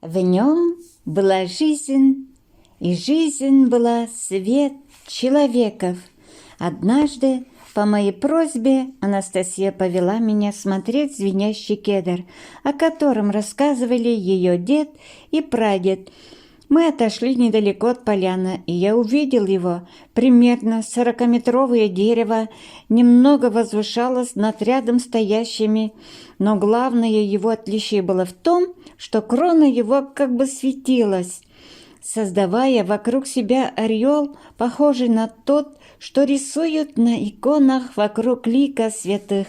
В нем была жизнь, и жизнь была свет человеков. Однажды по моей просьбе Анастасия повела меня смотреть звенящий кедр, о котором рассказывали ее дед и прадед. Мы отошли недалеко от поляны, и я увидел его. Примерно 40-метровое дерево немного возвышалось над рядом стоящими, но главное его отличие было в том, что крона его как бы светилась, создавая вокруг себя ореол, похожий на тот, что рисуют на иконах вокруг лика святых.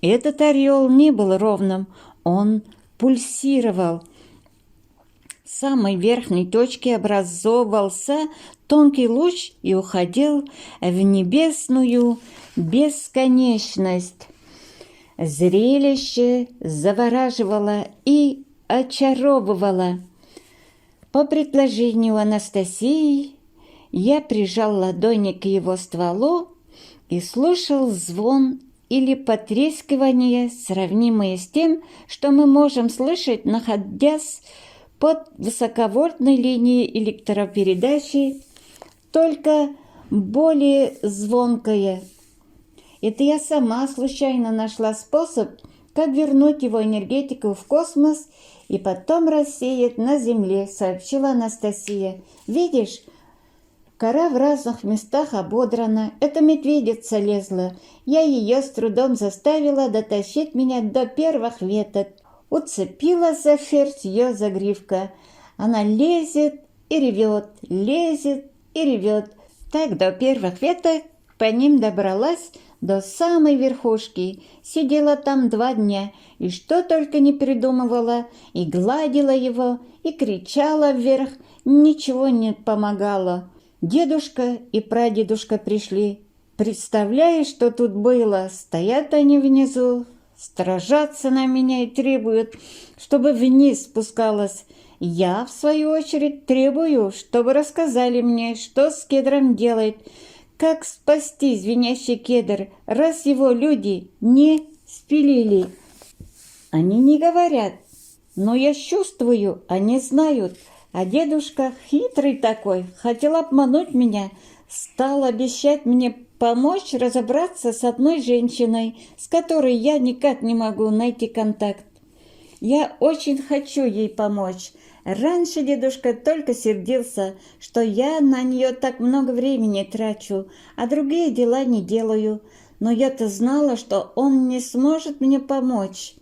Этот ореол не был ровным, он пульсировал. В самой верхней точке образовывался тонкий луч и уходил в небесную бесконечность. Зрелище завораживало и очаровывало. По предложению Анастасии я прижал ладони к его стволу и слушал звон или потрескивание, сравнимые с тем, что мы можем слышать, находясь под высоковольтной линией электропередачи, только более звонкое. Это я сама случайно нашла способ, как вернуть его энергетику в космос и потом рассеять на Земле, сообщила Анастасия. Видишь, кора в разных местах ободрана. Это медведица лезла. Я ее с трудом заставила дотащить меня до первых веток. Уцепила за шерсть ее загривка. Она лезет и ревет, лезет и ревет. Так до первых веток по ним добралась до самой верхушки. Сидела там 2 дня и что только не придумывала. И гладила его, и кричала вверх. Ничего не помогало. Дедушка и прадедушка пришли. Представляешь, что тут было? Стоят они внизу, стражатся на меня и требуют, чтобы вниз спускалась. Я, в свою очередь, требую, чтобы рассказали мне, что с кедром делать, как спасти звенящий кедр, раз его люди не спилили. Они не говорят, но я чувствую, они знают. А дедушка хитрый такой, хотел обмануть меня, стал обещать мне помочь разобраться с одной женщиной, с которой я никак не могу найти контакт. Я очень хочу ей помочь. Раньше дедушка только сердился, что я на нее так много времени трачу, а другие дела не делаю. Но я-то знала, что он не сможет мне помочь,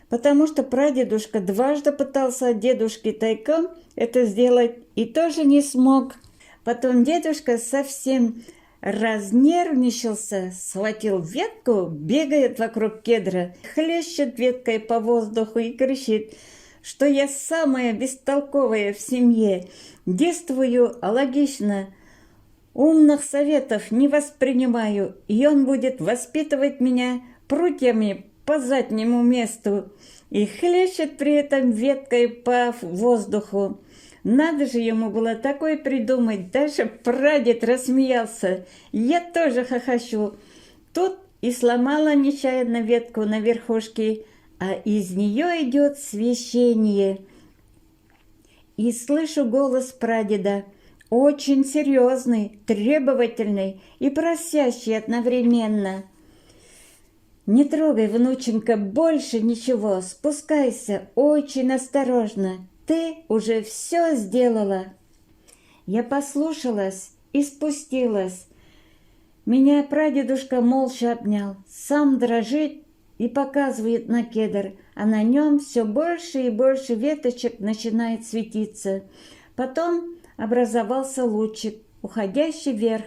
потому что прадедушка дважды пытался от дедушки тайком это сделать и тоже не смог. Потом дедушка совсем разнервничался, схватил ветку, бегает вокруг кедра, хлещет веткой по воздуху и кричит, что я самая бестолковая в семье, действую алогично, умных советов не воспринимаю, и он будет воспитывать меня прутьями по заднему месту и хлещет при этом веткой по воздуху. Надо же ему было такое придумать, даже прадед рассмеялся. Я тоже хохочу. Тут и сломала нечаянно ветку на верхушке, а из нее идет священие. И слышу голос прадеда, очень серьезный, требовательный и просящий одновременно. «Не трогай, внученька, больше ничего, спускайся очень осторожно. Ты уже все сделала». Я послушалась и спустилась. Меня прадедушка молча обнял, сам дрожит и показывает на кедр, а на нем все больше и больше веточек начинает светиться. Потом образовался лучик, уходящий вверх.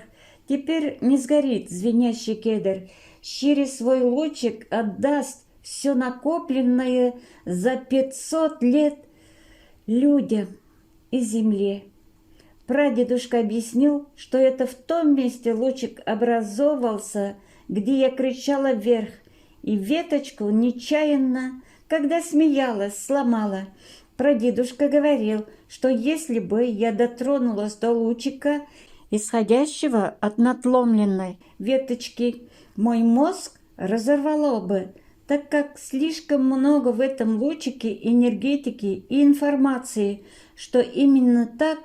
Теперь не сгорит звенящий кедр. Через свой лучик отдаст все накопленное за 500 лет людям и земле. Прадедушка объяснил, что это в том месте лучик образовался, где я кричала вверх, и веточку нечаянно, когда смеялась, сломала. Прадедушка говорил, что если бы я дотронулась до лучика, исходящего от надломленной веточки, мой мозг разорвало бы. так как слишком много в этом лучике энергетики и информации, что именно так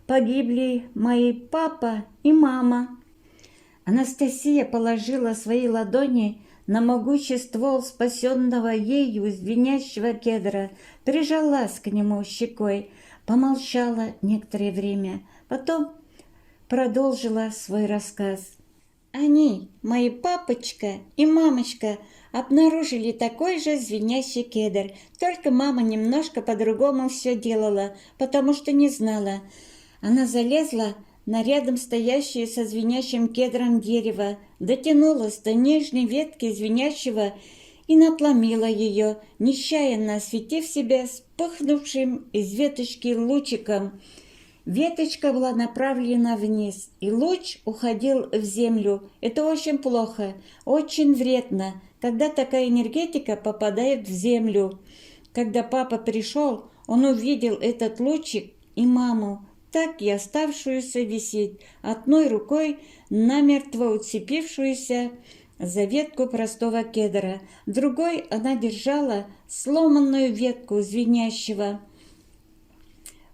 погибли мои папа и мама. Анастасия положила свои ладони на могучий ствол спасенного ею звенящего кедра, прижалась к нему щекой, помолчала некоторое время, потом продолжила свой рассказ. Они, мои папочка и мамочка, обнаружили такой же звенящий кедр, только мама немножко по-другому все делала, потому что не знала. Она залезла на рядом стоящее со звенящим кедром дерево, дотянулась до нижней ветки звенящего и надломила ее, нечаянно осветив себя вспыхнувшим из веточки лучиком. Веточка была направлена вниз, и луч уходил в землю. Это очень плохо, очень вредно, когда такая энергетика попадает в землю. Когда папа пришел, он увидел этот лучик и маму, так и оставшуюся висеть, одной рукой намертво уцепившуюся за ветку простого кедра, другой она держала сломанную ветку звенящего.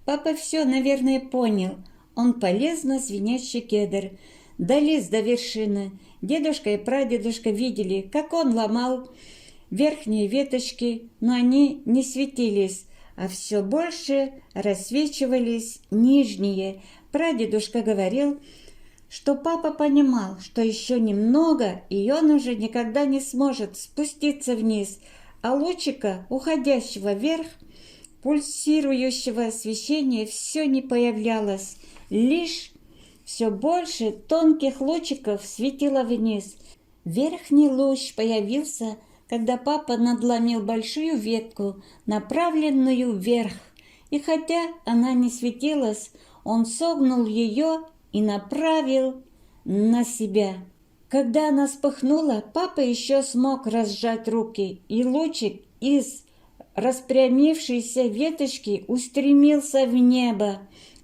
Папа все, наверное, понял. Он полез на звенящий кедр, долез до вершины. Дедушка и прадедушка видели, как он ломал верхние веточки, но они не светились, а все больше рассвечивались нижние. Прадедушка говорил, что папа понимал, что еще немного, и он уже никогда не сможет спуститься вниз, а лучика, уходящего вверх, пульсирующего освещения все не появлялось, лишь все больше тонких лучиков светило вниз. Верхний луч появился, когда папа надломил большую ветку, направленную вверх, и хотя она не светилась, он согнул ее и направил на себя. Когда она вспыхнула, папа еще смог разжать руки, и лучик из распрямившейся веточки устремился в небо.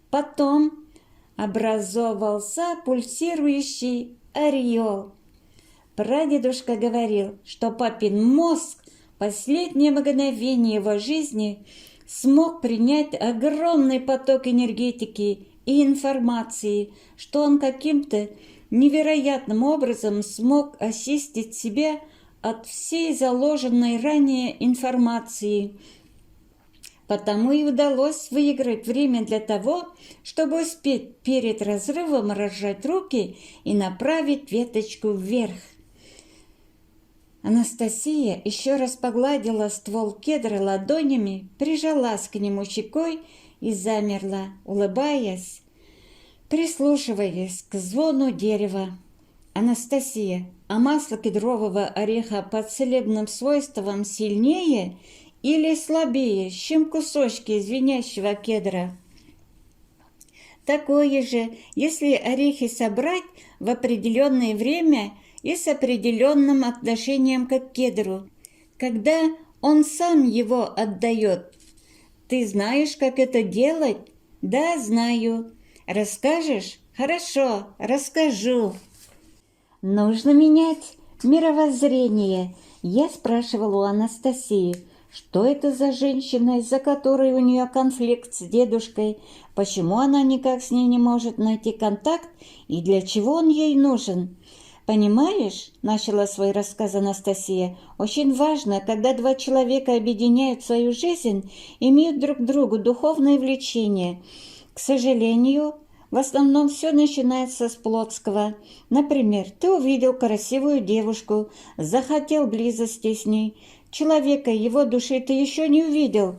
Потом образовался пульсирующий ореол. Прадедушка говорил, что папин мозг в последнее мгновение его жизни смог принять огромный поток энергетики и информации, что он каким-то невероятным образом смог очистить себя от всей заложенной ранее информации. Потому и удалось выиграть время для того, чтобы успеть перед разрывом разжать руки и направить веточку вверх. Анастасия еще раз погладила ствол кедра ладонями, прижалась к нему щекой и замерла, улыбаясь, прислушиваясь к звону дерева. Анастасия, а масло кедрового ореха по целебным свойствам сильнее или слабее, чем кусочки звенящего кедра? Такое же, если орехи собрать в определенное время и с определенным отношением к кедру, когда он сам его отдает. Ты знаешь, как это делать? Да, знаю. Расскажешь? Хорошо, расскажу. Нужно менять мировоззрение. Я спрашивала у Анастасии, что это за женщина, из-за которой у нее конфликт с дедушкой, почему она никак с ней не может найти контакт и для чего он ей нужен. «Понимаешь, — начала свой рассказ Анастасия, — очень важно, когда два человека объединяют свою жизнь, имеют друг к другу духовное влечение. К сожалению, в основном все начинается с плотского. Например, ты увидел красивую девушку, захотел близости с ней. Человека, его души ты еще не увидел.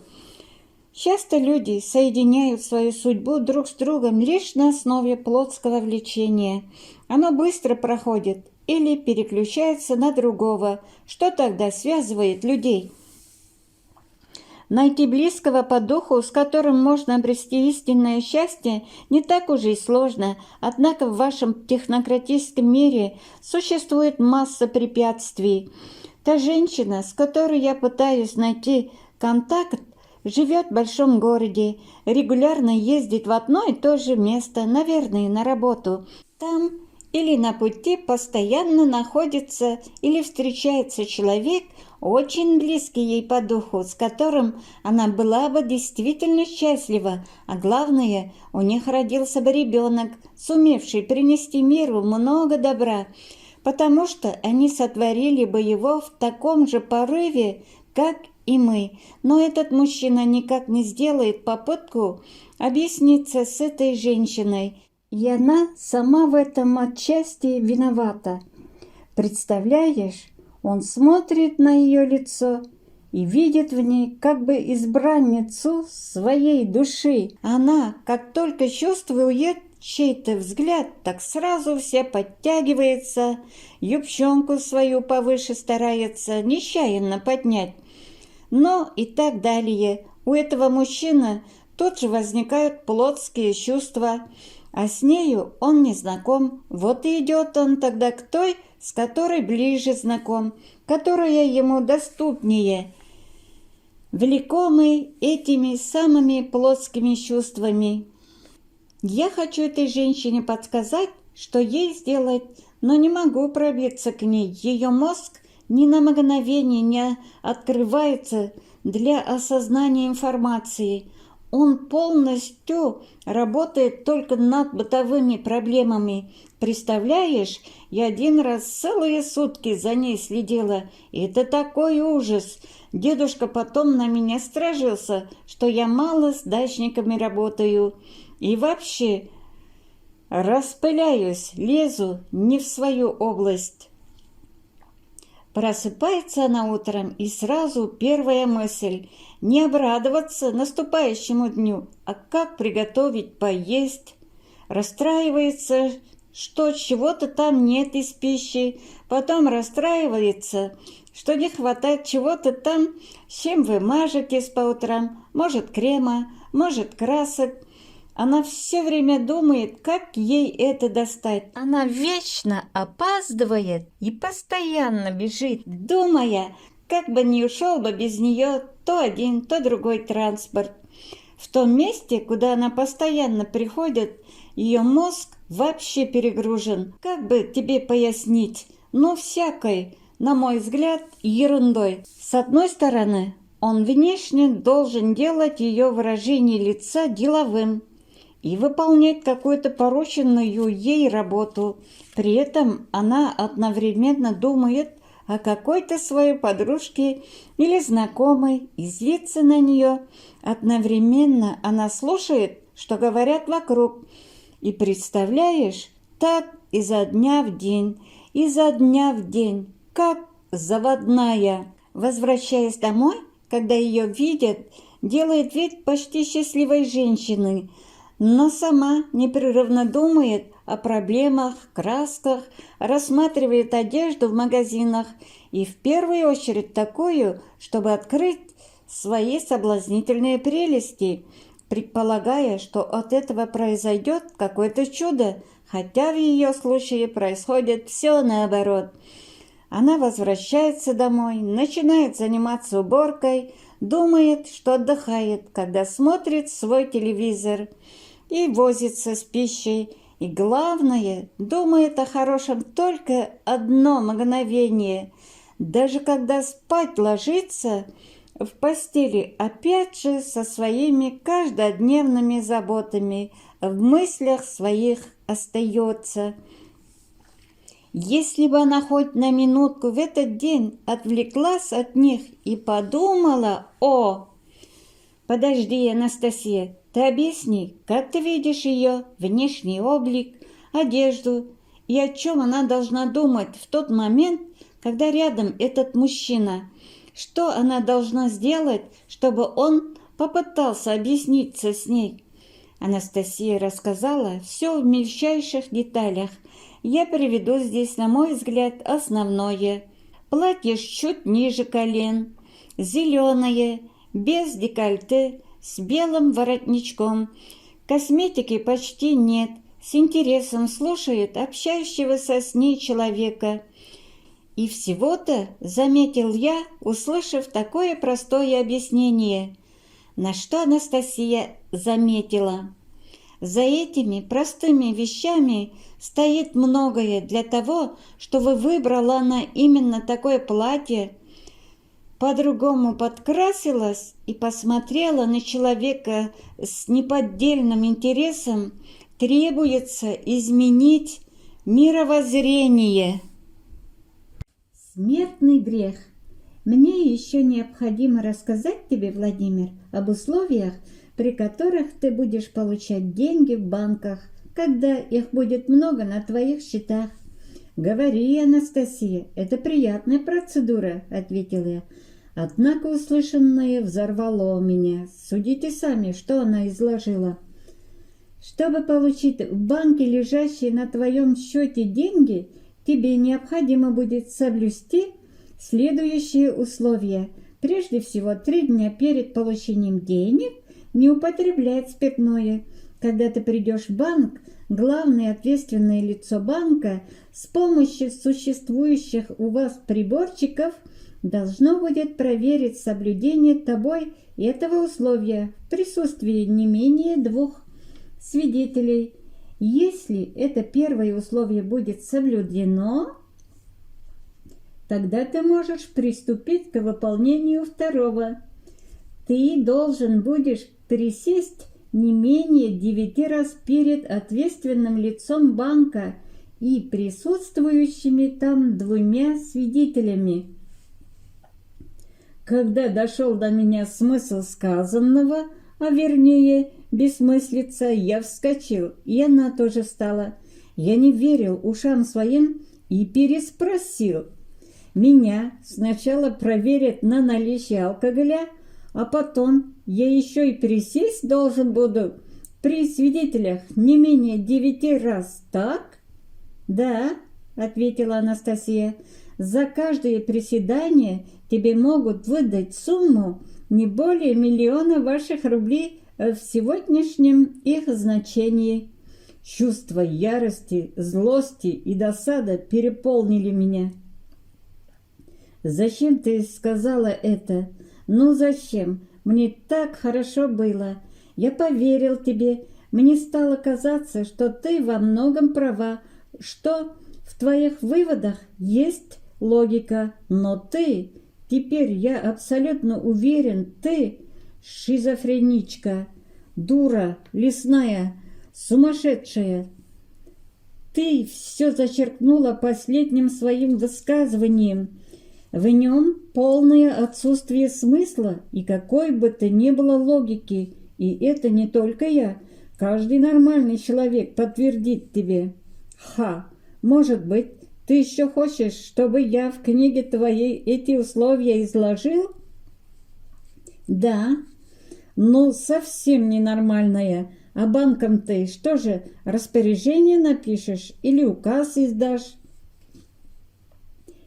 Часто люди соединяют свою судьбу друг с другом лишь на основе плотского влечения. Оно быстро проходит или переключается на другого. Что тогда связывает людей? Найти близкого по духу, с которым можно обрести истинное счастье, не так уж и сложно, однако в вашем технократическом мире существует масса препятствий. Та женщина, с которой я пытаюсь найти контакт, живет в большом городе, регулярно ездит в одно и то же место, наверное, на работу. Там или на пути постоянно находится или встречается человек, очень близкий ей по духу, с которым она была бы действительно счастлива, а главное, у них родился бы ребенок, сумевший принести миру много добра, потому что они сотворили бы его в таком же порыве, как и мы. Но этот мужчина никак не сделает попытку объясниться с этой женщиной, и она сама в этом отчасти виновата. Представляешь, он смотрит на ее лицо и видит в ней как бы избранницу своей души. Она, как только чувствует чей-то взгляд, так сразу вся подтягивается, юбчонку свою повыше старается нечаянно поднять. Но и так далее. У этого мужчины тут же возникают плотские чувства, а с нею он не знаком. Вот и идет он тогда к той, с которой ближе знаком, которая ему доступнее, влекомый этими самыми плотскими чувствами. Я хочу этой женщине подсказать, что ей сделать, но не могу пробиться к ней. Ее мозг ни на мгновение не открывается для осознания информации. Он полностью работает только над бытовыми проблемами. Представляешь, я один раз целые сутки за ней следила. Это такой ужас. Дедушка потом на меня стражился, что я мало с дачниками работаю. И вообще распыляюсь, лезу не в свою область. Просыпается она утром, и сразу первая мысль – не обрадоваться наступающему дню, а как приготовить поесть. Расстраивается, что чего-то там нет из пищи, потом расстраивается, что не хватает чего-то там, с чем вы мажетесь по утрам, может крема, может красок. Она все время думает, как ей это достать. Она вечно опаздывает и постоянно бежит, думая, как бы не ушел бы без нее то один, то другой транспорт. В том месте, куда она постоянно приходит, ее мозг вообще перегружен. Как бы тебе пояснить? Ну, всякой, на мой взгляд, ерундой. С одной стороны, он внешне должен делать ее выражение лица деловым и выполнять какую-то порученную ей работу. При этом она одновременно думает о какой-то своей подружке или знакомой и злится на нее. Одновременно она слушает, что говорят вокруг. И представляешь, так изо дня в день, изо дня в день, как заводная. Возвращаясь домой, когда ее видят, делает вид почти счастливой женщины, но сама непрерывно думает о проблемах, красках, рассматривает одежду в магазинах и в первую очередь такую, чтобы открыть свои соблазнительные прелести, предполагая, что от этого произойдет какое-то чудо, хотя в ее случае происходит все наоборот. Она возвращается домой, начинает заниматься уборкой, думает, что отдыхает, когда смотрит свой телевизор и возится с пищей, и главное, думает о хорошем только одно мгновение. Даже когда спать ложится, в постели опять же со своими каждодневными заботами в мыслях своих остается. Если бы она хоть на минутку в этот день отвлеклась от них и подумала о... Подожди, Анастасия, ты объясни, как ты видишь ее внешний облик, одежду и о чем она должна думать в тот момент, когда рядом этот мужчина? Что она должна сделать, чтобы он попытался объясниться с ней? Анастасия рассказала все в мельчайших деталях. Я приведу здесь, на мой взгляд, основное. Платье чуть ниже колен, зеленое, без декольте, с белым воротничком. Косметики почти нет, с интересом слушает общающегося с ней человека. И всего-то, заметил я, услышав такое простое объяснение, на что Анастасия заметила. За этими простыми вещами стоит многое для того, чтобы выбрала она именно такое платье. по-другому подкрасилась и посмотрела на человека с неподдельным интересом, требуется изменить мировоззрение. Смертный грех. Мне еще необходимо рассказать тебе, Владимир, об условиях, при которых ты будешь получать деньги в банках, когда их будет много на твоих счетах. «Говори, Анастасия, это приятная процедура», — ответил я. Однако услышанное взорвало меня. Судите сами, что она изложила. Чтобы получить в банке лежащие на твоем счете деньги, тебе необходимо будет соблюсти следующие условия. Прежде всего, 3 дня перед получением денег не употреблять спиртное. Когда ты придешь в банк, главное ответственное лицо банка с помощью существующих у вас приборчиков должно будет проверить соблюдение тобой этого условия в присутствии не менее 2 свидетелей. Если это первое условие будет соблюдено, тогда ты можешь приступить к выполнению второго. Ты должен будешь присесть не менее 9 раз перед ответственным лицом банка и присутствующими там 2 свидетелями. Когда дошел до меня смысл сказанного, а вернее бессмыслица, я вскочил, и она тоже встала. Я не верил ушам своим и переспросил. Меня сначала проверят на наличие алкоголя, а потом я еще и присесть должен буду при свидетелях не менее 9 раз, так? Да, ответила Анастасия. За каждое приседание тебе могут выдать сумму не более 1 миллиона ваших рублей в сегодняшнем их значении. Чувства ярости, злости и досада переполнили меня. «Зачем ты сказала это? Ну зачем? Мне так хорошо было. Я поверил тебе. Мне стало казаться, что ты во многом права, что в твоих выводах есть логика. Но ты, теперь я абсолютно уверен, ты шизофреничка, дура, лесная, сумасшедшая. Ты все зачеркнула последним своим высказыванием. В нем полное отсутствие смысла и какой бы то ни было логики. И это не только я. Каждый нормальный человек подтвердит тебе. Ха! Может быть, ты еще хочешь, чтобы я в книге твоей эти условия изложил? Да. Ну, совсем ненормальная. А банкам ты что же, распоряжение напишешь или указ издашь?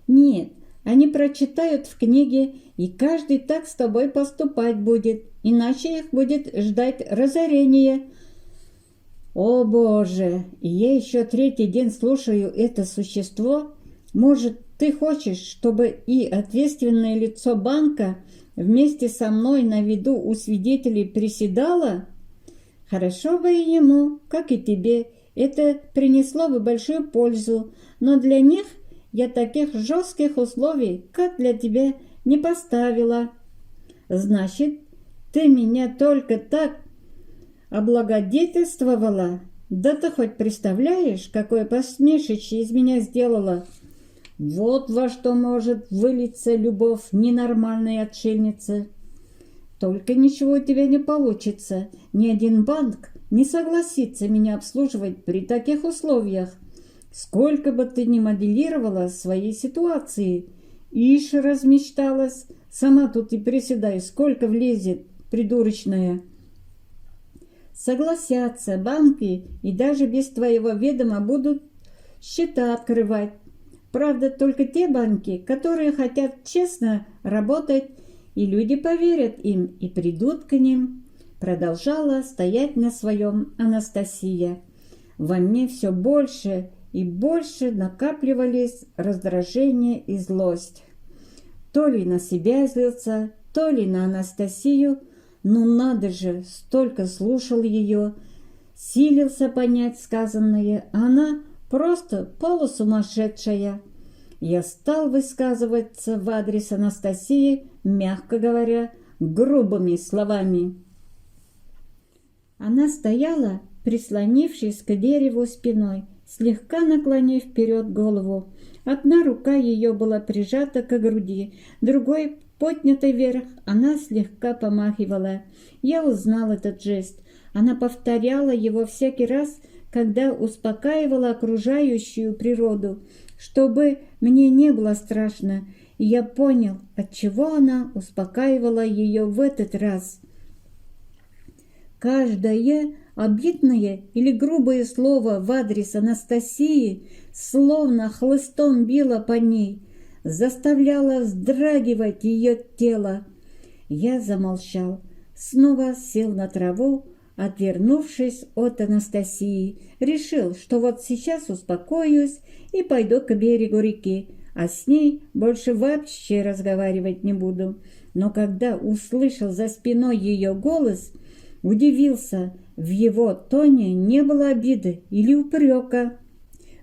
Нет. Они прочитают в книге, и каждый так с тобой поступать будет, иначе их будет ждать разорение. О, Боже! И я еще 3-й день слушаю это существо. Может, ты хочешь, чтобы и ответственное лицо банка вместе со мной на виду у свидетелей приседало? Хорошо бы и ему, как и тебе. Это принесло бы большую пользу, но для них я таких жестких условий, как для тебя, не поставила. Значит, ты меня только так облагодетельствовала? Да ты хоть представляешь, какое посмешище из меня сделала? Вот во что может вылиться любовь ненормальной отшельницы. Только ничего у тебя не получится. Ни один банк не согласится меня обслуживать при таких условиях. Сколько бы ты ни моделировала своей ситуации, ишь размечталась, сама тут и приседай, сколько влезет, придурочная. Согласятся банки и даже без твоего ведома будут счета открывать. Правда, только те банки, которые хотят честно работать, и люди поверят им и придут к ним. Продолжала стоять на своем Анастасия. Во мне все больше и больше накапливались раздражение и злость. То ли на себя злился, то ли на Анастасию. Ну надо же, столько слушал ее, силился понять сказанное, а она просто полусумасшедшая. Я стал высказываться в адрес Анастасии, мягко говоря, грубыми словами. Она стояла, прислонившись к дереву спиной, слегка наклонив вперед голову. Одна рука ее была прижата к груди, другой, поднятой вверх, она слегка помахивала. Я узнал этот жест. Она повторяла его всякий раз, когда успокаивала окружающую природу, чтобы мне не было страшно, и я понял, отчего она успокаивала ее в этот раз. Каждое обидное или грубое слово в адрес Анастасии словно хлыстом било по ней, заставляло вздрагивать ее тело. Я замолчал, снова сел на траву, отвернувшись от Анастасии, решил, что вот сейчас успокоюсь и пойду к берегу реки, а с ней больше вообще разговаривать не буду. Но когда услышал за спиной ее голос, удивился, в его тоне не было обиды или упрека.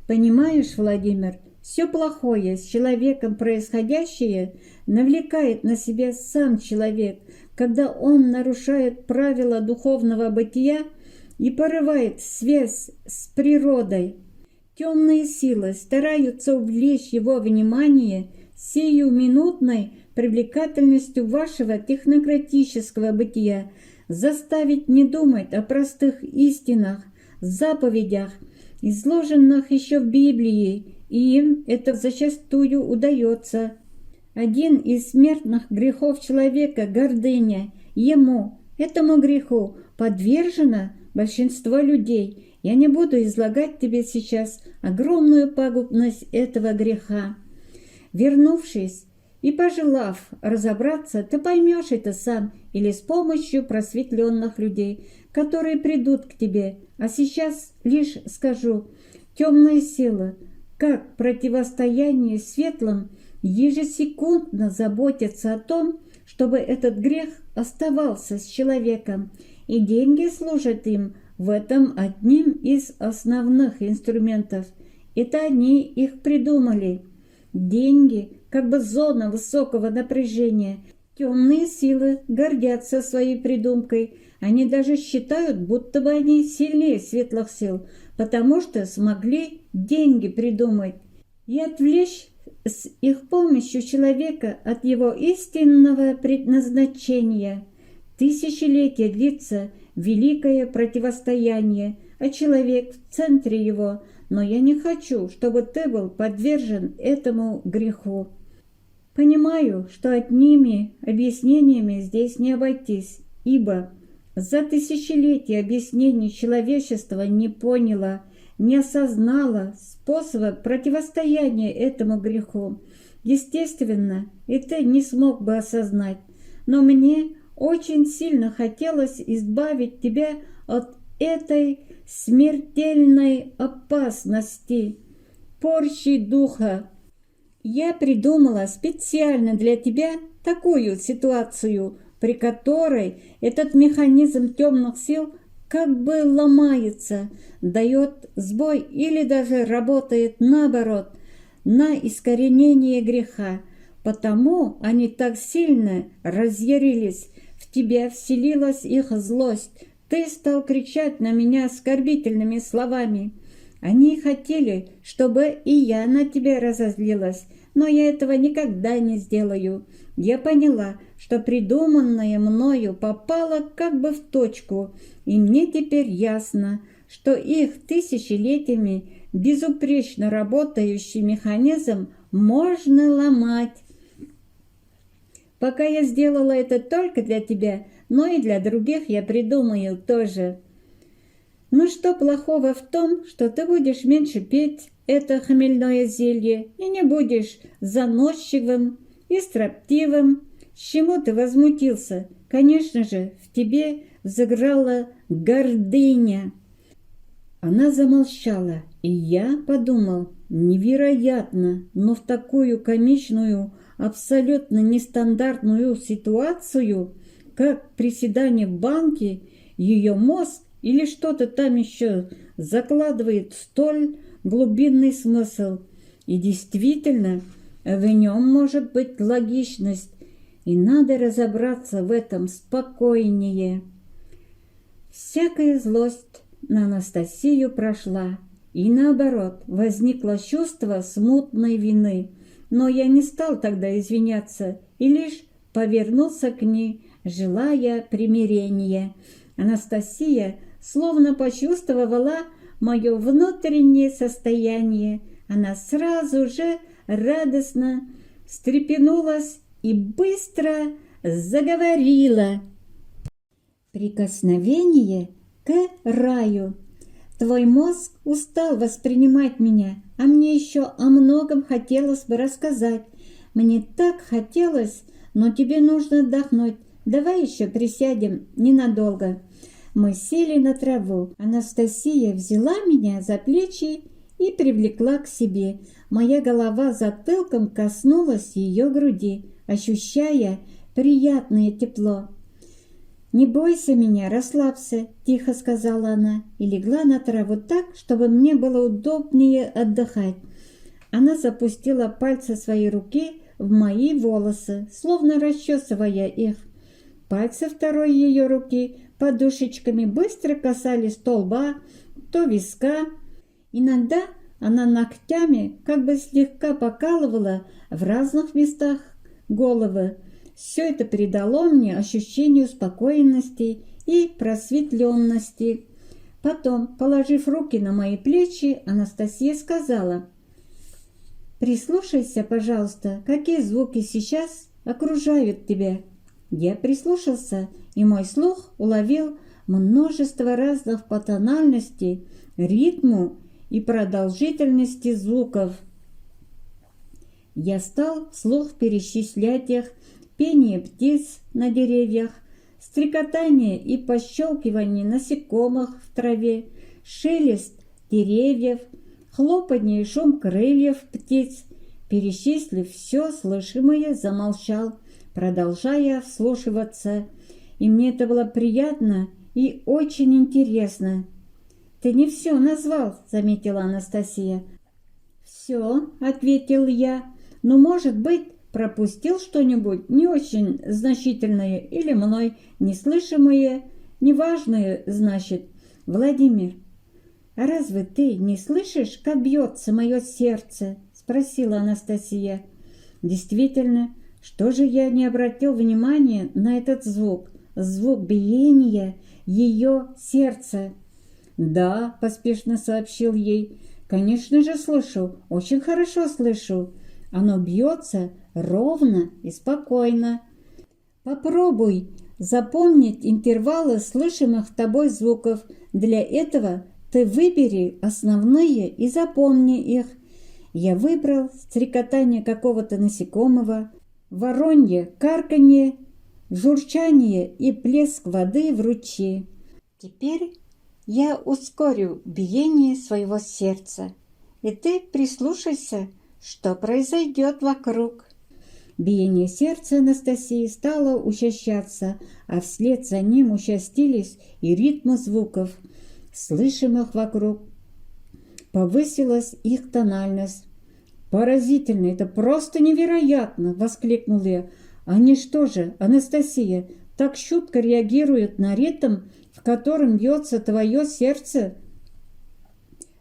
«Понимаешь, Владимир, все плохое с человеком происходящее навлекает на себя сам человек, когда он нарушает правила духовного бытия и порывает связь с природой. Темные силы стараются увлечь его внимание сиюминутной привлекательностью вашего технократического бытия, заставить не думать о простых истинах, заповедях, изложенных еще в Библии, и им это зачастую удается. Один из смертных грехов человека – гордыня. Этому греху, подвержено большинство людей. Я не буду излагать тебе сейчас огромную пагубность этого греха. Вернувшись и пожелав разобраться, ты поймешь это сам или с помощью просветленных людей, которые придут к тебе. А сейчас лишь скажу, темные силы, как противостояние светлым, ежесекундно заботятся о том, чтобы этот грех оставался с человеком, и деньги служат им в этом одним из основных инструментов. Это они их придумали. Деньги как бы зона высокого напряжения. Темные силы гордятся своей придумкой. Они даже считают, будто бы они сильнее светлых сил, потому что смогли деньги придумать и отвлечь с их помощью человека от его истинного предназначения. Тысячелетия длится великое противостояние, а человек в центре его. Но я не хочу, чтобы ты был подвержен этому греху. Понимаю, что одними объяснениями здесь не обойтись, ибо за тысячелетия объяснений человечество не поняло, не осознало способа противостояния этому греху. Естественно, и ты не смог бы осознать, но мне очень сильно хотелось избавить тебя от этой смертельной опасности, порчи духа. Я придумала специально для тебя такую ситуацию, при которой этот механизм темных сил как бы ломается, дает сбой или даже работает наоборот, на искоренение греха. Потому они так сильно разъярились, в тебя вселилась их злость. Ты стал кричать на меня оскорбительными словами. Они хотели, чтобы и я на тебя разозлилась, но я этого никогда не сделаю. Я поняла, что придуманное мною попало как бы в точку, и мне теперь ясно, что их тысячелетиями безупречно работающий механизм можно ломать. Пока я сделала это только для тебя, но и для других я придумаю тоже. Ну что плохого в том, что ты будешь меньше пить это хмельное зелье и не будешь заносчивым и строптивым? С чему ты возмутился? Конечно же, в тебе взыграла гордыня. Она замолчала, и я подумал, невероятно, но в такую комичную, абсолютно нестандартную ситуацию, как приседание в банке, ее мозг или что-то там еще закладывает столь глубинный смысл. И действительно, в нем может быть логичность, и надо разобраться в этом спокойнее. Всякая злость на Анастасию прошла, и наоборот, возникло чувство смутной вины. Но я не стал тогда извиняться и лишь повернулся к ней, желая примирения. Анастасия словно почувствовала мое внутреннее состояние. Она сразу же радостно встрепенулась и быстро заговорила. Прикосновение к раю. Твой мозг устал воспринимать меня, а мне еще о многом хотелось бы рассказать. Мне так хотелось, но тебе нужно отдохнуть. Давай еще присядем ненадолго. Мы сели на траву. Анастасия взяла меня за плечи и привлекла к себе. Моя голова затылком коснулась ее груди, ощущая приятное тепло. «Не бойся меня, расслабься», – тихо сказала она и легла на траву так, чтобы мне было удобнее отдыхать. Она запустила пальцы своей руки в мои волосы, словно расчесывая их. Пальцы второй ее руки подушечками быстро касались то лба, то виска. Иногда она ногтями как бы слегка покалывала в разных местах головы. Все это придало мне ощущение успокоенности и просветленности. Потом, положив руки на мои плечи, Анастасия сказала: «Прислушайся, пожалуйста, какие звуки сейчас окружают тебя». Я прислушался, и мой слух уловил множество разных по тональности, ритму и продолжительности звуков. Я стал вслух перечислять их: пение птиц на деревьях, стрекотание и пощелкивание насекомых в траве, шелест деревьев, хлопанье и шум крыльев птиц. Перечислив все слышимое, замолчал, продолжая вслушиваться, и мне это было приятно и очень интересно. «Ты не все назвал», — заметила Анастасия. «Все», — ответил я, — «но, может быть, пропустил что-нибудь не очень значительное или мной неслышимое, неважное, значит. Владимир, а разве ты не слышишь, как бьется мое сердце?» — спросила Анастасия. Действительно, что же я не обратил внимания на этот звук? Звук биения ее сердца. «Да», — поспешно сообщил ей, — «конечно же слышу, очень хорошо слышу. Оно бьется ровно и спокойно. Попробуй запомнить интервалы слышимых тобой звуков. Для этого ты выбери основные и запомни их». Я выбрал стрекотание какого-то насекомого, воронье карканье, журчание и плеск воды в ручье. Теперь я ускорю биение своего сердца, и ты прислушайся, что произойдет вокруг. Биение сердца Анастасии стало учащаться, а вслед за ним участились и ритмы звуков, слышимых вокруг. Повысилась их тональность. «Поразительно, это просто невероятно!» — воскликнул я. «Они что же, Анастасия, так чутко реагируют на ритм, в котором бьется твое сердце?»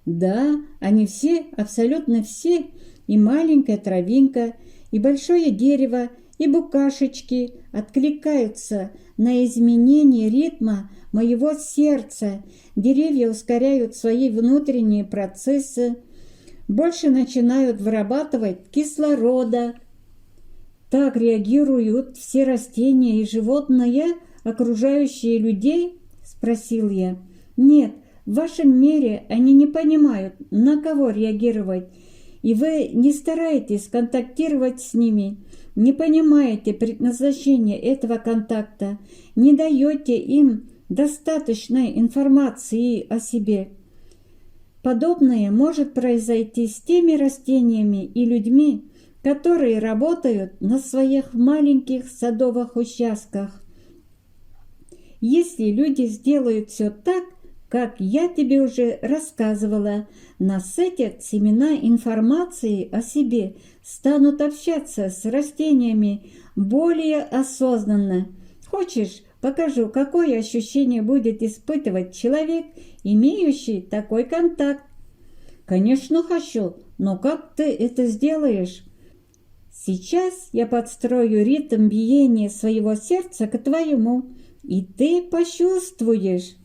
«Да, они все, абсолютно все, и маленькая травинка, и большое дерево, и букашечки откликаются на изменение ритма моего сердца. Деревья ускоряют свои внутренние процессы, больше начинают вырабатывать кислорода. Так реагируют все растения и животные, окружающие людей?» — спросил я. «Нет, в вашем мире они не понимают, на кого реагировать, и вы не стараетесь контактировать с ними, не понимаете предназначения этого контакта, не даете им достаточной информации о себе. Подобное может произойти с теми растениями и людьми, которые работают на своих маленьких садовых участках. Если люди сделают все так, Как я тебе уже рассказывала, насытят семена информации о себе, станут общаться с растениями более осознанно. Хочешь, покажу, какое ощущение будет испытывать человек, имеющий такой контакт? Конечно, хочу, но как ты это сделаешь? Сейчас я подстрою ритм биения своего сердца к твоему, и ты почувствуешь.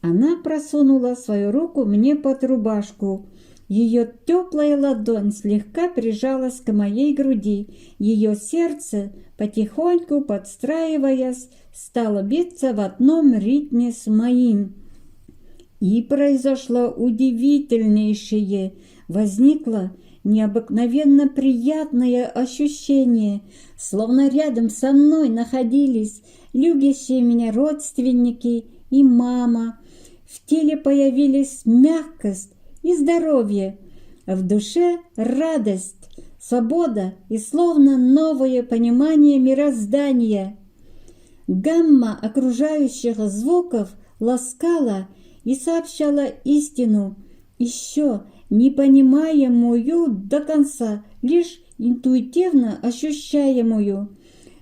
Она просунула свою руку мне под рубашку. Ее теплая ладонь слегка прижалась к моей груди. Ее сердце, потихоньку подстраиваясь, стало биться в одном ритме с моим. И произошло удивительнейшее. Возникло необыкновенно приятное ощущение, словно рядом со мной находились любящие меня родственники и мама. В теле появились мягкость и здоровье, а в душе радость, свобода и словно новое понимание мироздания. Гамма окружающих звуков ласкала и сообщала истину, еще непонимаемую до конца, лишь интуитивно ощущаемую.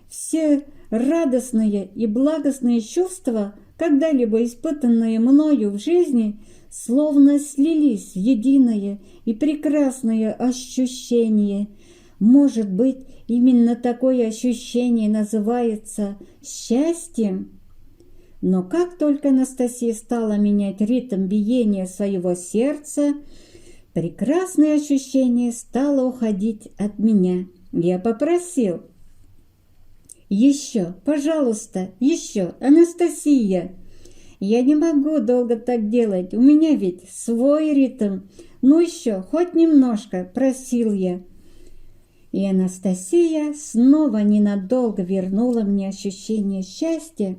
Все радостные и благостные чувства, когда-либо испытанные мною в жизни, словно слились в единое и прекрасное ощущение. Может быть, именно такое ощущение называется счастьем? Но как только Анастасия стала менять ритм биения своего сердца, прекрасное ощущение стало уходить от меня. Я попросил: «Еще, пожалуйста, еще, Анастасия! Я не могу долго так делать, у меня ведь свой ритм. Ну еще, хоть немножко», – просил я. И Анастасия снова ненадолго вернула мне ощущение счастья.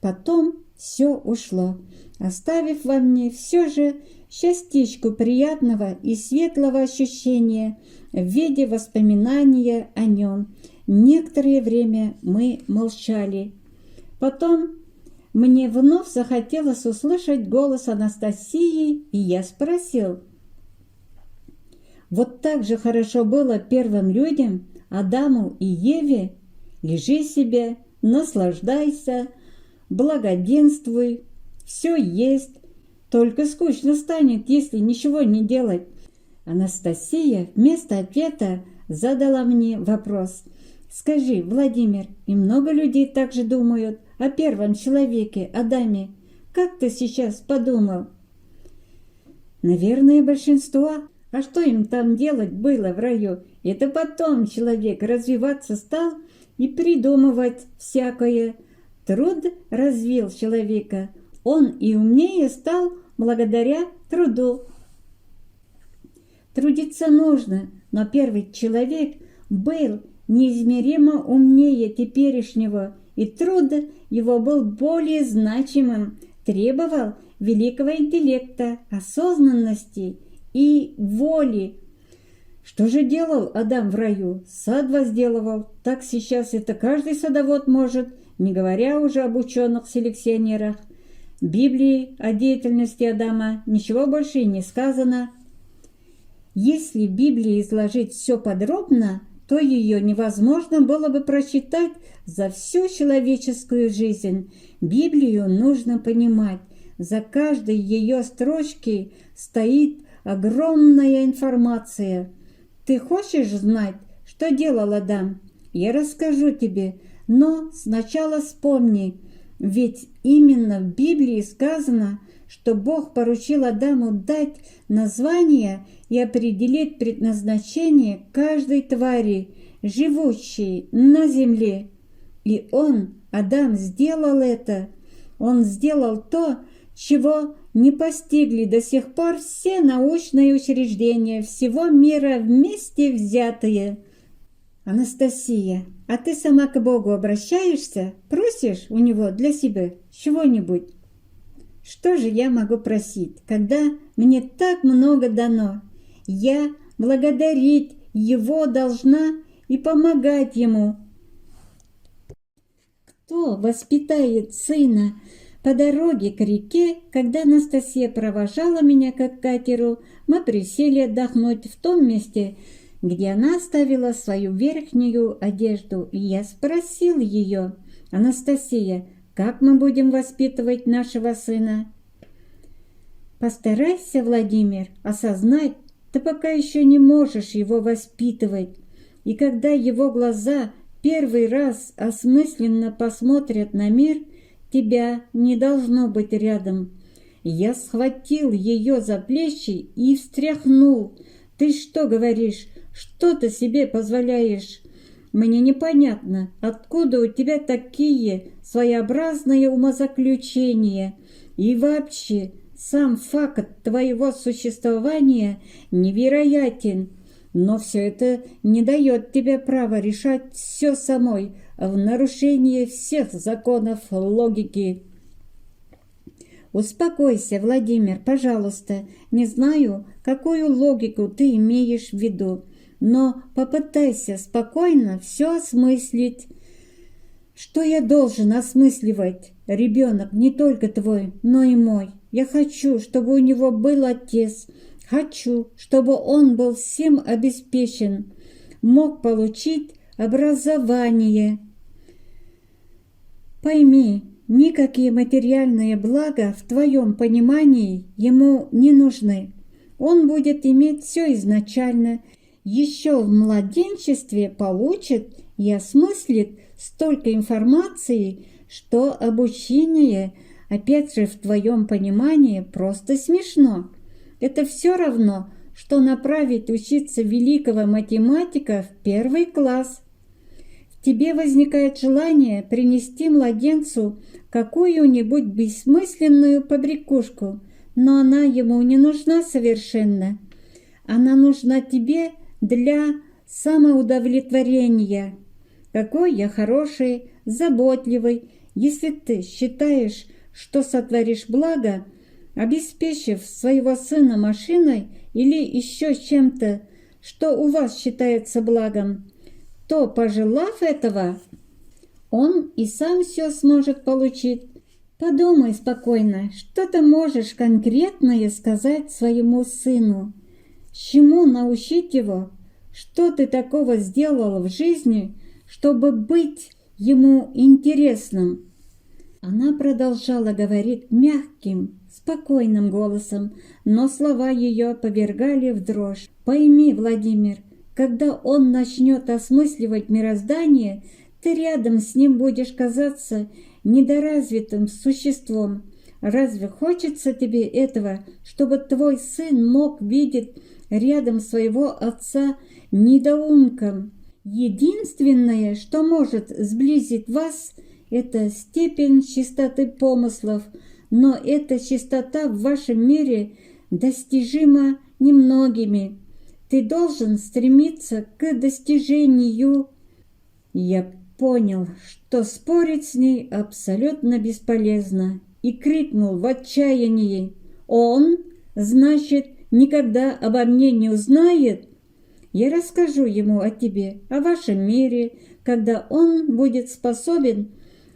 Потом все ушло, оставив во мне все же частичку приятного и светлого ощущения в виде воспоминания о нем. Некоторое время мы молчали. Потом мне вновь захотелось услышать голос Анастасии, и я спросил: «Вот так же хорошо было первым людям, Адаму и Еве? Лежи себе, наслаждайся, благоденствуй, все есть, только скучно станет, если ничего не делать». Анастасия вместо ответа задала мне вопрос: «Скажи, Владимир, и много людей так же думают о первом человеке, Адаме? Как ты сейчас подумал?» «Наверное, большинство. А что им там делать было в раю? Это потом человек развиваться стал и придумывать всякое. Труд развил человека. Он и умнее стал благодаря труду. Трудиться нужно, но первый человек был неизмеримо умнее теперешнего, и труд его был более значимым, требовал великого интеллекта, осознанности и воли. Что же делал Адам в раю? Сад возделывал. Так сейчас это каждый садовод может, не говоря уже об ученых-селекционерах. В Библии о деятельности Адама ничего больше и не сказано. Если в Библии изложить все подробно, то ее невозможно было бы прочитать за всю человеческую жизнь. Библию нужно понимать. За каждой ее строчкой стоит огромная информация. Ты хочешь знать, что делал Адам? Я расскажу тебе, но сначала вспомни, ведь именно в Библии сказано, что Бог поручил Адаму дать название и определить предназначение каждой твари, живущей на земле. И он, Адам, сделал это. Он сделал то, чего не постигли до сих пор все научные учреждения всего мира вместе взятые. Анастасия, а ты сама к Богу обращаешься? Просишь у Него для себя чего-нибудь? Что же я могу просить, когда мне так много дано? Я благодарить Его должна и помогать Ему. Кто воспитает сына, По дороге к реке, когда Анастасия провожала меня к катеру, мы присели отдохнуть в том месте, где она оставила свою верхнюю одежду, и я спросил ее: «Анастасия, как мы будем воспитывать нашего сына?» «Постарайся, Владимир, осознать, ты пока еще не можешь его воспитывать, и когда его глаза первый раз осмысленно посмотрят на мир, тебя не должно быть рядом». Я схватил ее за плечи и встряхнул. «Ты что говоришь? Что ты себе позволяешь? Мне непонятно, откуда у тебя такие своеобразные умозаключения. И вообще, сам факт твоего существования невероятен. Но все это не дает тебе права решать все самой в нарушении всех законов логики». «Успокойся, Владимир, пожалуйста. Не знаю, какую логику ты имеешь в виду, но попытайся спокойно все осмыслить». «Что я должен осмысливать? Ребенок не только твой, но и мой. Я хочу, чтобы у него был отец. Хочу, чтобы он был всем обеспечен, мог получить образование. Пойми, никакие материальные блага в твоем понимании ему не нужны. Он будет иметь все изначально, еще в младенчестве получит и осмыслит столько информации, что обучение, опять же, в твоем понимании просто смешно. Это все равно, что направить учиться великого математика в 1 класс. В тебе возникает желание принести младенцу какую-нибудь бессмысленную побрякушку, но она ему не нужна совершенно. Она нужна тебе для самоудовлетворения. Какой я хороший, заботливый, если ты считаешь, что сотворишь благо, обеспечив своего сына машиной или еще чем-то, что у вас считается благом, то, пожелав этого, он и сам все сможет получить. Подумай спокойно, что ты можешь конкретное сказать своему сыну, чему научить его, что ты такого сделала в жизни, чтобы быть ему интересным». Она продолжала говорить мягким, спокойным голосом, но слова ее повергали в дрожь. «Пойми, Владимир, когда он начнет осмысливать мироздание, ты рядом с ним будешь казаться недоразвитым существом. Разве хочется тебе этого, чтобы твой сын мог видеть рядом своего отца недоумком? Единственное, что может сблизить вас, это степень чистоты помыслов, но эта чистота в вашем мире достижима немногими. Ты должен стремиться к достижению». Я понял, что спорить с ней абсолютно бесполезно, и крикнул в отчаянии: «Он, значит, никогда обо мне не узнает? Я расскажу ему о тебе, о вашем мире, когда он будет способен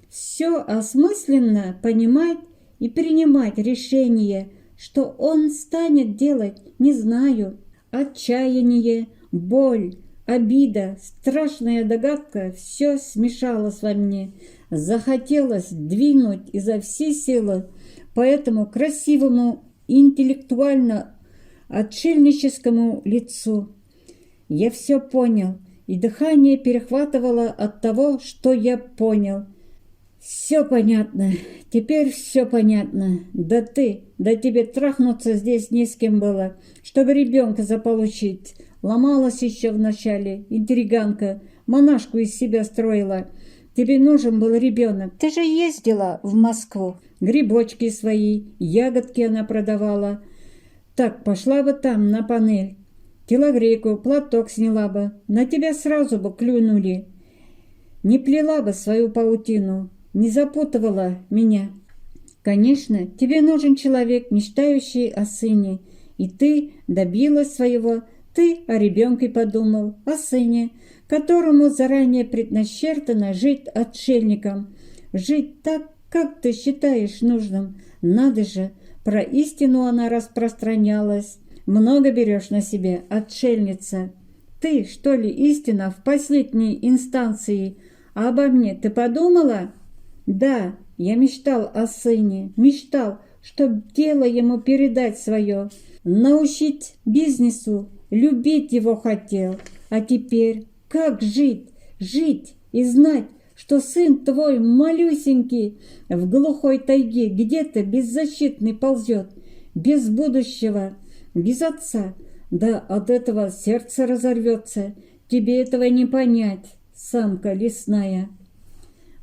все осмысленно понимать и принимать решение, что он станет делать, не знаю». Отчаяние, боль, обида, страшная догадка — все смешалось во мне. Захотелось двинуть изо всей силы по этому красивому, интеллектуально отшельническому лицу. Я все понял, и дыхание перехватывало от того, что я понял. «Все понятно, теперь все понятно. Да тебе трахнуться здесь не с кем было, чтобы ребенка заполучить. Ломалась еще вначале, интриганка, монашку из себя строила. Тебе нужен был ребенок. Ты же ездила в Москву. Грибочки свои, ягодки она продавала. Так, пошла бы там на панель. Телогрейку, платок сняла бы, на тебя сразу бы клюнули. Не плела бы свою паутину, не запутывала меня. Конечно, тебе нужен человек, мечтающий о сыне, и ты добилась своего. Ты о ребенке подумал, о сыне, которому заранее предначертано жить отшельником, жить так, как ты считаешь нужным? Надо же, про истину она распространялась. Много берешь на себе, отшельница. Ты, что ли, истина в последней инстанции? А обо мне ты подумала? Да, я мечтал о сыне, мечтал, чтоб дело ему передать свое, научить бизнесу, любить его хотел. А теперь как жить? Жить и знать, что сын твой малюсенький в глухой тайге где-то беззащитный ползет, без будущего, без отца. Да от этого сердце разорвется. Тебе этого не понять, самка лесная.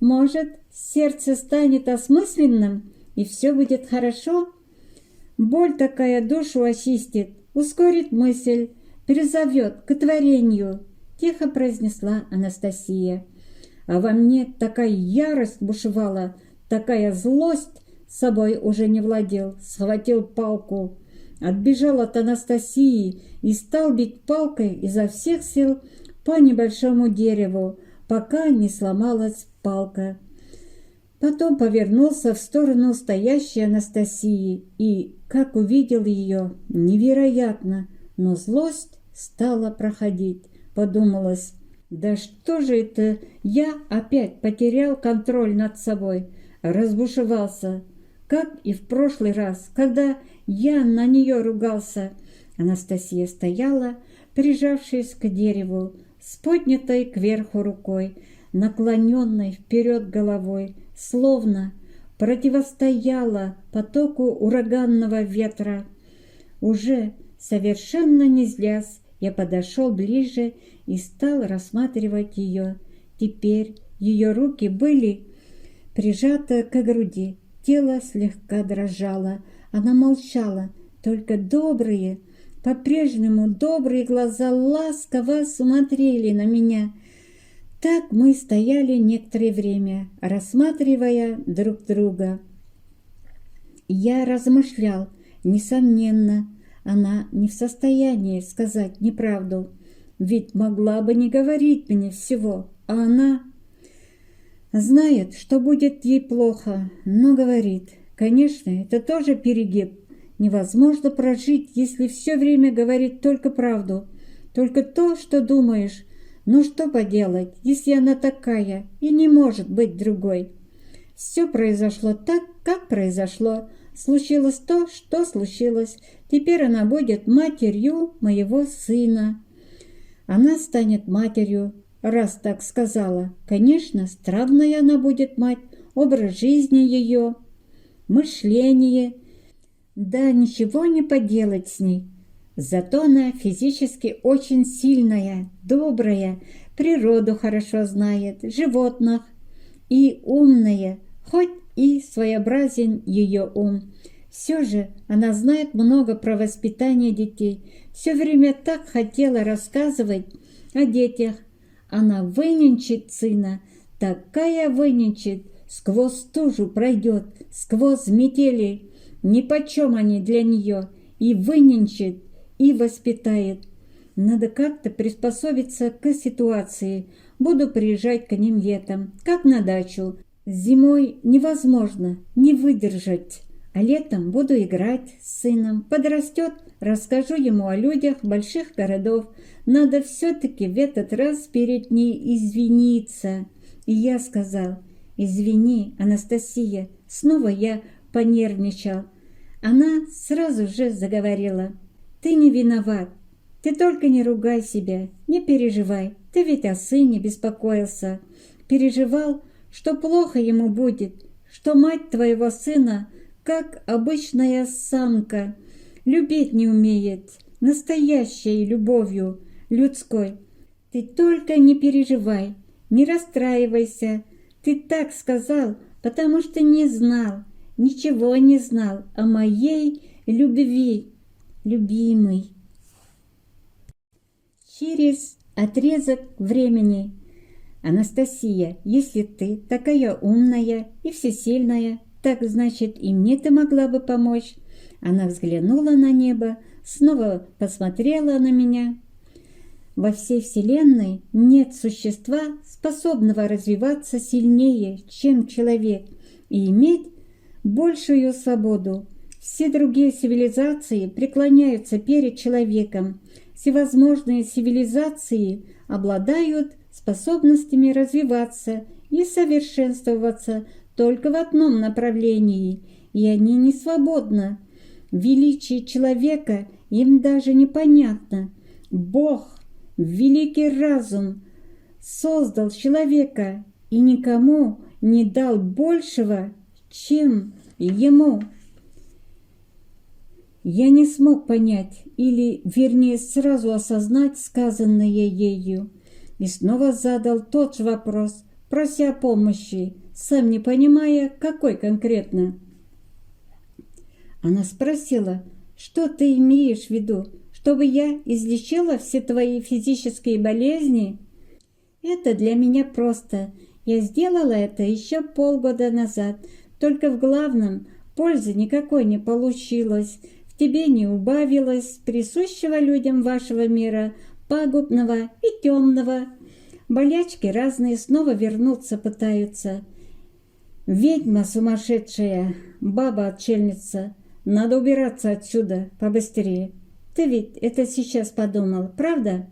Может, сердце станет осмысленным, и все будет хорошо? Боль такая душу очистит, ускорит мысль, призовет к творению, тихо произнесла Анастасия. А во мне такая ярость бушевала, такая злость, собой уже не владел, схватил палку, отбежал от Анастасии и стал бить палкой изо всех сил по небольшому дереву, пока не сломалась палка. Потом повернулся в сторону стоящей Анастасии и, как увидел ее, невероятно, но злость стала проходить. Подумалось, да что же это я опять потерял контроль над собой, разбушевался, как и в прошлый раз, когда я на нее ругался. Анастасия стояла, прижавшись к дереву, с поднятой кверху рукой, наклоненной вперед головой, словно противостояла потоку ураганного ветра. Уже совершенно не злясь, я подошел ближе и стал рассматривать ее. Теперь ее руки были прижаты к груди, тело слегка дрожало. Она молчала, только добрые, по-прежнему добрые глаза ласково смотрели на меня. Так мы стояли некоторое время, рассматривая друг друга. Я размышлял, несомненно, она не в состоянии сказать неправду, ведь могла бы не говорить мне всего, а она знает, что будет ей плохо, но говорит. Конечно, это тоже перегиб. Невозможно прожить, если все время говорить только правду, только то, что думаешь. Но что поделать, если она такая и не может быть другой? Все произошло так, как произошло. Случилось то, что случилось. Теперь она будет матерью моего сына. Она станет матерью, раз так сказала. Конечно, странная она будет мать, образ жизни ее, мышление. Да ничего не поделать с ней. Зато она физически очень сильная, добрая, природу хорошо знает, животных и умная, хоть и своеобразен ее ум. Все же она знает много про воспитание детей, все время так хотела рассказывать о детях. Она выненчит сына, такая выненчит, сквозь стужу пройдет, сквозь метели, нипочем они для нее, и выненчит, и воспитает. Надо как-то приспособиться к ситуации. Буду приезжать к ним летом, как на дачу. Зимой невозможно не выдержать, а летом буду играть с сыном. Подрастет, расскажу ему о людях больших городов. Надо все-таки в этот раз перед ней извиниться. И я сказал: «Извини, Анастасия». Снова я понервничал. Она сразу же заговорила: «Ты не виноват. Ты только не ругай себя, не переживай. Ты ведь о сыне беспокоился. Переживал, что плохо ему будет, что мать твоего сына, как обычная самка, любить не умеет, настоящей любовью, людской. Ты только не переживай, не расстраивайся. Ты так сказал, потому что не знал, ничего не знал о моей любви, любимый». Через отрезок времени: «Анастасия, если ты такая умная и всесильная, так значит и мне ты могла бы помочь». Она взглянула на небо, снова посмотрела на меня. «Во всей вселенной нет существа, способного развиваться сильнее, чем человек, и иметь большую свободу. Все другие цивилизации преклоняются перед человеком. Всевозможные цивилизации обладают способностями развиваться и совершенствоваться только в одном направлении, и они не свободны. Величие человека им даже непонятно. Бог, великий разум, создал человека и никому не дал большего, чем ему. Я не смог понять, или, вернее, сразу осознать сказанное ею, и снова задал тот же вопрос, прося о помощи, сам не понимая, какой конкретно. Она спросила, что ты имеешь в виду, чтобы я излечила все твои физические болезни? Это для меня просто. Я сделала это еще полгода назад, только в главном пользы никакой не получилось. В тебе не убавилось присущего людям вашего мира, пагубного и темного. Болячки разные снова вернуться пытаются. Ведьма сумасшедшая, баба-отшельница. Надо убираться отсюда побыстрее. Ты ведь это сейчас подумал, правда?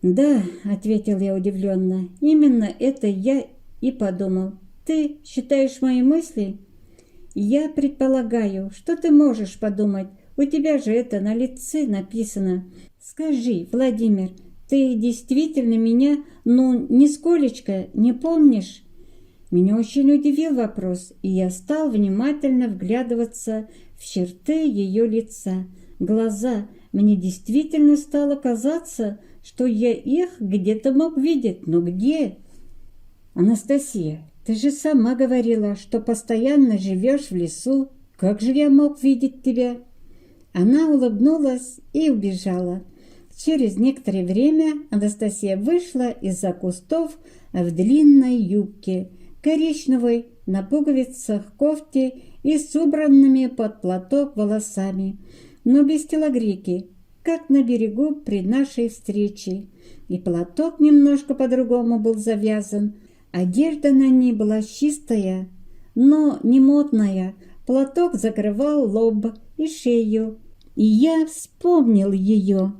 Да, ответил я удивленно. Именно это я и подумал. Ты считаешь мои мысли? Я предполагаю, что ты можешь подумать. У тебя же это на лице написано. Скажи, Владимир, ты действительно меня, нисколечко не помнишь? Меня очень удивил вопрос, и я стал внимательно вглядываться в черты ее лица, глаза. Мне действительно стало казаться, что я их где-то мог видеть, но где? Анастасия, ты же сама говорила, что постоянно живешь в лесу. Как же я мог видеть тебя? Она улыбнулась и убежала. Через некоторое время Анастасия вышла из-за кустов в длинной юбке, коричневой, на пуговицах кофте и с убранными под платок волосами, но без телогрейки, как на берегу при нашей встрече. И платок немножко по-другому был завязан. Одежда на ней была чистая, но не модная. Платок закрывал лоб и шею. И я вспомнил ее.